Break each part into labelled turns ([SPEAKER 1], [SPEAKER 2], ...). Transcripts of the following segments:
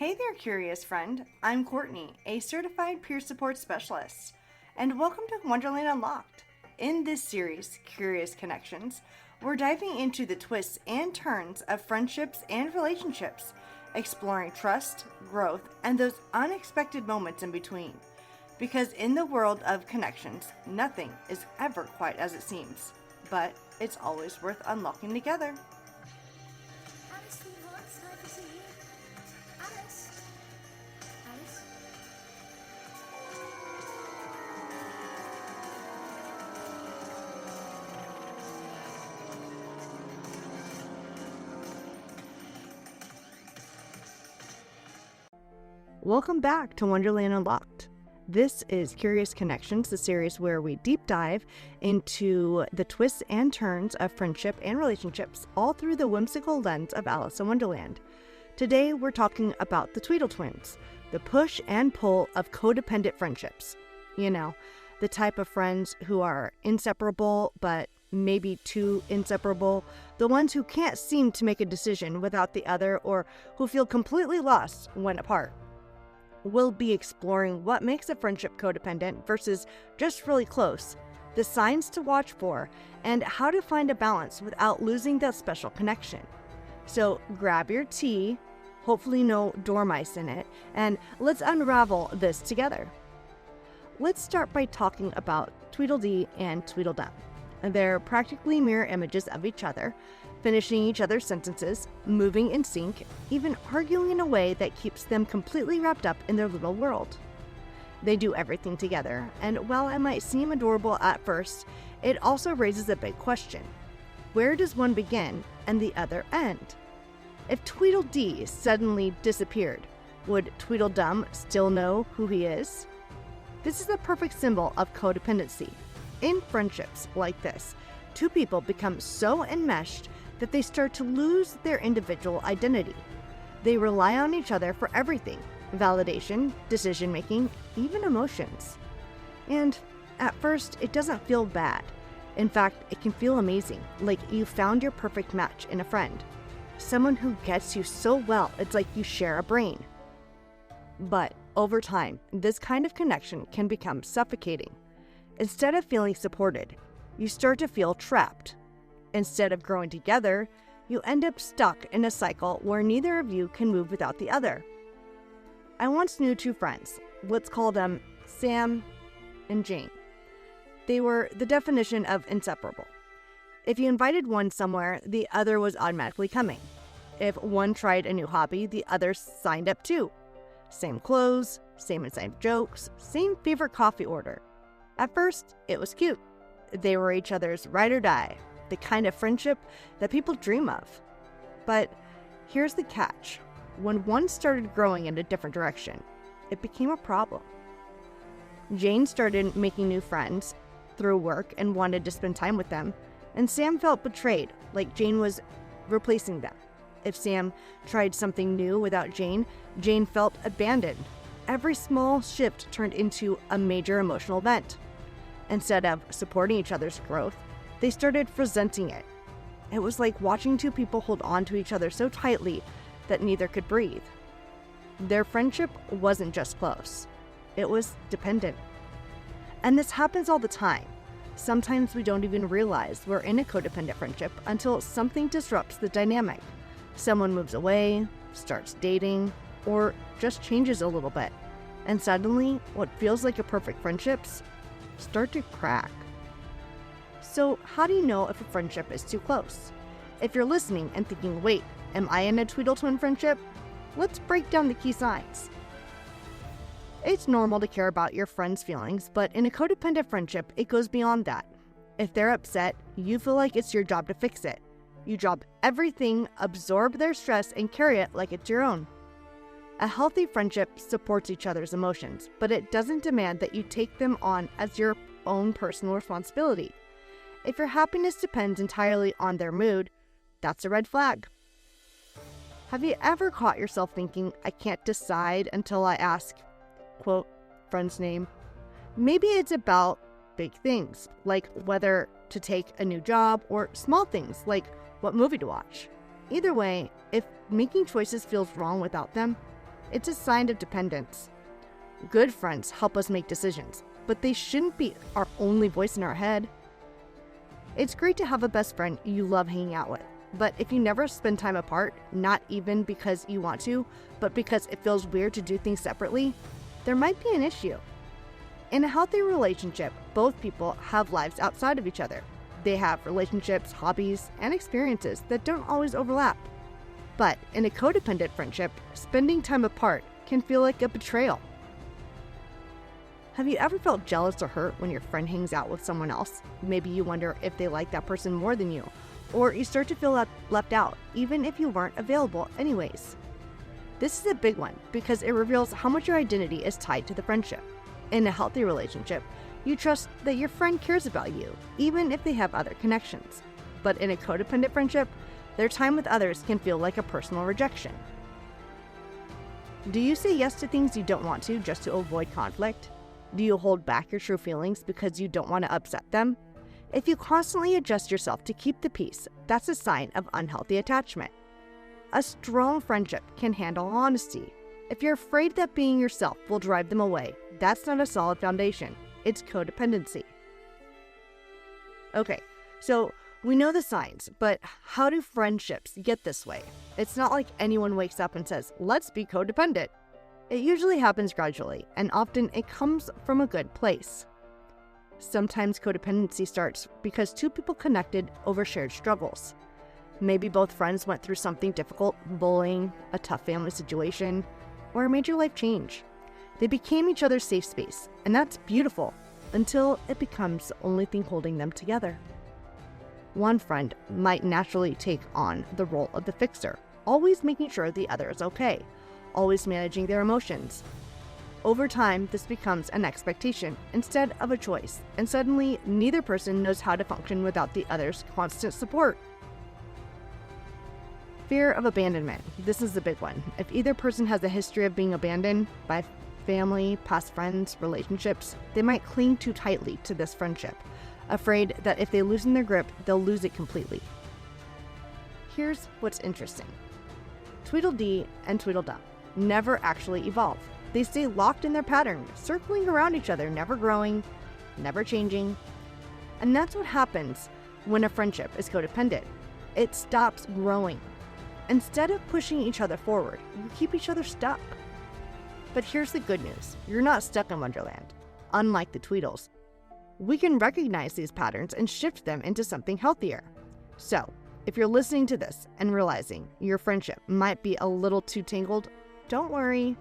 [SPEAKER 1] Hey there, curious friend. I'm Courtney, a certified peer support specialist, and welcome to Wonderland Unlocked. In this series, Curious Connections, we're diving into the twists and turns of friendships and relationships, exploring trust, growth, and those unexpected moments in between. Because in the world of connections, nothing is ever quite as it seems, but it's always worth unlocking together. Welcome back to Wonderland Unlocked. This is Curious Connections, the series where we deep dive into the twists and turns of friendship and relationships, all through the whimsical lens of Alice in Wonderland. Today, we're talking about the Tweedle Twins, the push and pull of codependent friendships. You know, the type of friends who are inseparable, but maybe too inseparable, the ones who can't seem to make a decision without the other, or who feel completely lost when apart. We'll be exploring what makes a friendship codependent versus just really close, the signs to watch for, and how to find a balance without losing that special connection. So grab your tea, hopefully no dormice in it, and let's unravel this together. Let's start by talking about Tweedledee and Tweedledum. They're practically mirror images of each other, finishing each other's sentences, moving in sync, even arguing in a way that keeps them completely wrapped up in their little world. They do everything together, and while it might seem adorable at first, it also raises a big question. Where does one begin and the other end? If Tweedledee suddenly disappeared, would Tweedledum still know who he is? This is a perfect symbol of codependency. In friendships like this, two people become so enmeshed that they start to lose their individual identity. They rely on each other for everything: validation, decision-making, even emotions. And at first, it doesn't feel bad. In fact, it can feel amazing, like you found your perfect match in a friend. Someone who gets you so well, it's like you share a brain. But over time, this kind of connection can become suffocating. Instead of feeling supported, you start to feel trapped. Instead of growing together, you end up stuck in a cycle where neither of you can move without the other. I once knew two friends. Let's call them Sam and Jane. They were the definition of inseparable. If you invited one somewhere, the other was automatically coming. If one tried a new hobby, the other signed up too. Same clothes, same inside jokes, same favorite coffee order. At first, it was cute. They were each other's ride or die, the kind of friendship that people dream of. But here's the catch. When one started growing in a different direction, it became a problem. Jane started making new friends through work and wanted to spend time with them, and Sam felt betrayed, like Jane was replacing them. If Sam tried something new without Jane, Jane felt abandoned. Every small shift turned into a major emotional event. Instead of supporting each other's growth, they started resenting it. It was like watching two people hold on to each other so tightly that neither could breathe. Their friendship wasn't just close, it was dependent. And this happens all the time. Sometimes we don't even realize we're in a codependent friendship until something disrupts the dynamic. Someone moves away, starts dating, or just changes a little bit. And suddenly, what feels like a perfect friendships start to crack. So how do you know if a friendship is too close? If you're listening and thinking, wait, am I in a Tweedle Twin friendship? Let's break down the key signs. It's normal to care about your friends' feelings, but in a codependent friendship, it goes beyond that. If they're upset, you feel like it's your job to fix it. You drop everything, absorb their stress, and carry it like it's your own. A healthy friendship supports each other's emotions, but it doesn't demand that you take them on as your own personal responsibility. If your happiness depends entirely on their mood, that's a red flag. Have you ever caught yourself thinking, I can't decide until I ask, quote, friend's name? Maybe it's about big things, like whether to take a new job, or small things, like what movie to watch. Either way, if making choices feels wrong without them, It's a sign of dependence. Good friends help us make decisions, but they shouldn't be our only voice in our head. It's great to have a best friend you love hanging out with, but if you never spend time apart, not even because you want to, but because it feels weird to do things separately, there might be an issue. In a healthy relationship, both people have lives outside of each other. They have relationships, hobbies, and experiences that don't always overlap. But in a codependent friendship, spending time apart can feel like a betrayal. Have you ever felt jealous or hurt when your friend hangs out with someone else? Maybe you wonder if they like that person more than you, or you start to feel left out, even if you weren't available anyways. This is a big one because it reveals how much your identity is tied to the friendship. In a healthy relationship, you trust that your friend cares about you, even if they have other connections. But in a codependent friendship, their time with others can feel like a personal rejection. Do you say yes to things you don't want to just to avoid conflict? Do you hold back your true feelings because you don't want to upset them? If you constantly adjust yourself to keep the peace, that's a sign of unhealthy attachment. A strong friendship can handle honesty. If you're afraid that being yourself will drive them away, that's not a solid foundation. It's codependency. Okay, so we know the signs, but how do friendships get this way? It's not like anyone wakes up and says, let's be codependent. It usually happens gradually, and often it comes from a good place. Sometimes codependency starts because two people connected over shared struggles. Maybe both friends went through something difficult, bullying, a tough family situation, or a major life change. They became each other's safe space, and that's beautiful until it becomes the only thing holding them together. One friend might naturally take on the role of the fixer, always making sure the other is okay, always managing their emotions. Over time, this becomes an expectation instead of a choice, and suddenly neither person knows how to function without the other's constant support. Fear of abandonment. This is a big one. If either person has a history of being abandoned by family, past friends, relationships, they might cling too tightly to this friendship, afraid that if they loosen their grip, they'll lose it completely. Here's what's interesting. Tweedledee and Tweedledum never actually evolve. They stay locked in their pattern, circling around each other, never growing, never changing. And that's what happens when a friendship is codependent. It stops growing. Instead of pushing each other forward, you keep each other stuck. But here's the good news. You're not stuck in Wonderland. Unlike the Tweedles, we can recognize these patterns and shift them into something healthier. So, if you're listening to this and realizing your friendship might be a little too tangled, don't worry.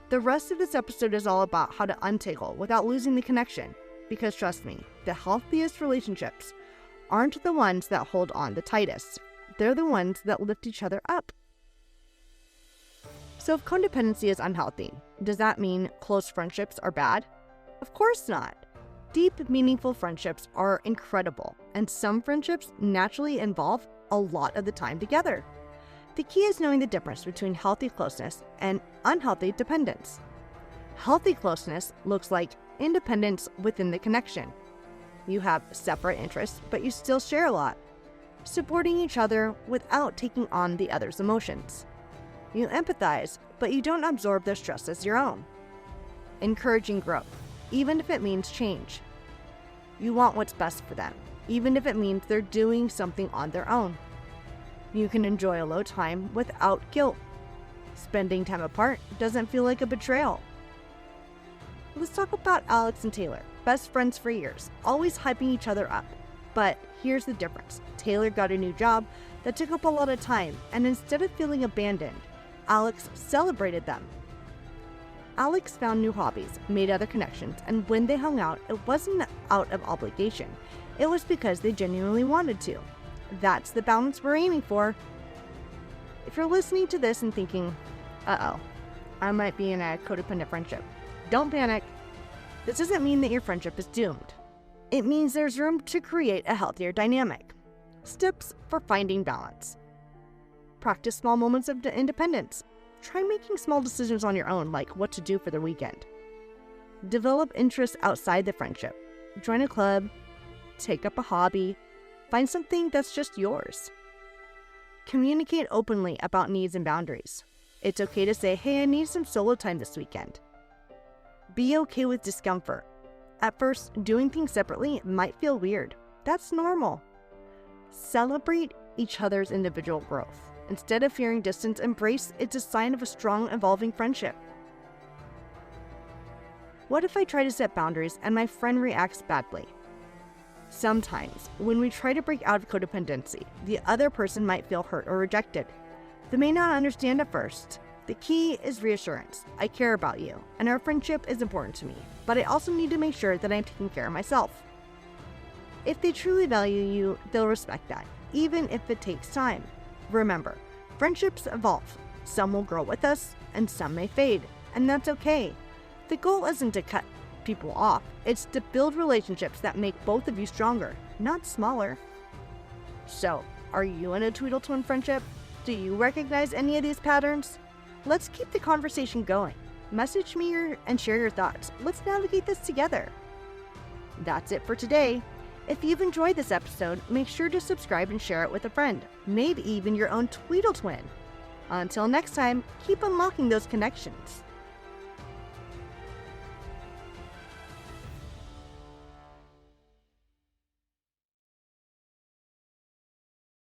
[SPEAKER 1] The rest of this episode is all about how to untangle without losing the connection. Because trust me, the healthiest relationships aren't the ones that hold on the tightest. They're the ones that lift each other up. So if codependency is unhealthy, does that mean close friendships are bad? Of course not. Deep, meaningful friendships are incredible, and some friendships naturally involve a lot of the time together. The key is knowing the difference between healthy closeness and unhealthy dependence. Healthy closeness looks like independence within the connection. You have separate interests, but you still share a lot. Supporting each other without taking on the other's emotions. You empathize, but you don't absorb their stress as your own. Encouraging growth, even if it means change. You want what's best for them, even if it means they're doing something on their own. You can enjoy alone time without guilt. Spending time apart doesn't feel like a betrayal. Let's talk about Alex and Taylor, best friends for years, always hyping each other up. But here's the difference. Taylor got a new job that took up a lot of time, and instead of feeling abandoned, Alex celebrated them. Alex found new hobbies, made other connections, and when they hung out, it wasn't out of obligation. It was because they genuinely wanted to. That's the balance we're aiming for. If you're listening to this and thinking, uh-oh, I might be in a codependent friendship, don't panic. This doesn't mean that your friendship is doomed. It means there's room to create a healthier dynamic. Steps for finding balance. Practice small moments of independence. Try making small decisions on your own, like what to do for the weekend. Develop interests outside the friendship. Join a club, take up a hobby, find something that's just yours. Communicate openly about needs and boundaries. It's okay to say, hey, I need some solo time this weekend. Be okay with discomfort. At first, doing things separately might feel weird. That's normal. Celebrate each other's individual growth. Instead of fearing distance, embrace it's a sign of a strong, evolving friendship. What if I try to set boundaries and my friend reacts badly? Sometimes, when we try to break out of codependency, the other person might feel hurt or rejected. They may not understand at first. The key is reassurance. I care about you, and our friendship is important to me, but I also need to make sure that I'm taking care of myself. If they truly value you, they'll respect that, even if it takes time. Remember, friendships evolve. Some will grow with us, and some may fade, and that's okay. The goal isn't to cut people off, it's to build relationships that make both of you stronger, not smaller. So, are you in a Tweedle Twin friendship? Do you recognize any of these patterns? Let's keep the conversation going. Message me and share your thoughts. Let's navigate this together. That's it for today. If you've enjoyed this episode, make sure to subscribe and share it with a friend, maybe even your own Tweedle Twin. Until next time, keep unlocking those connections.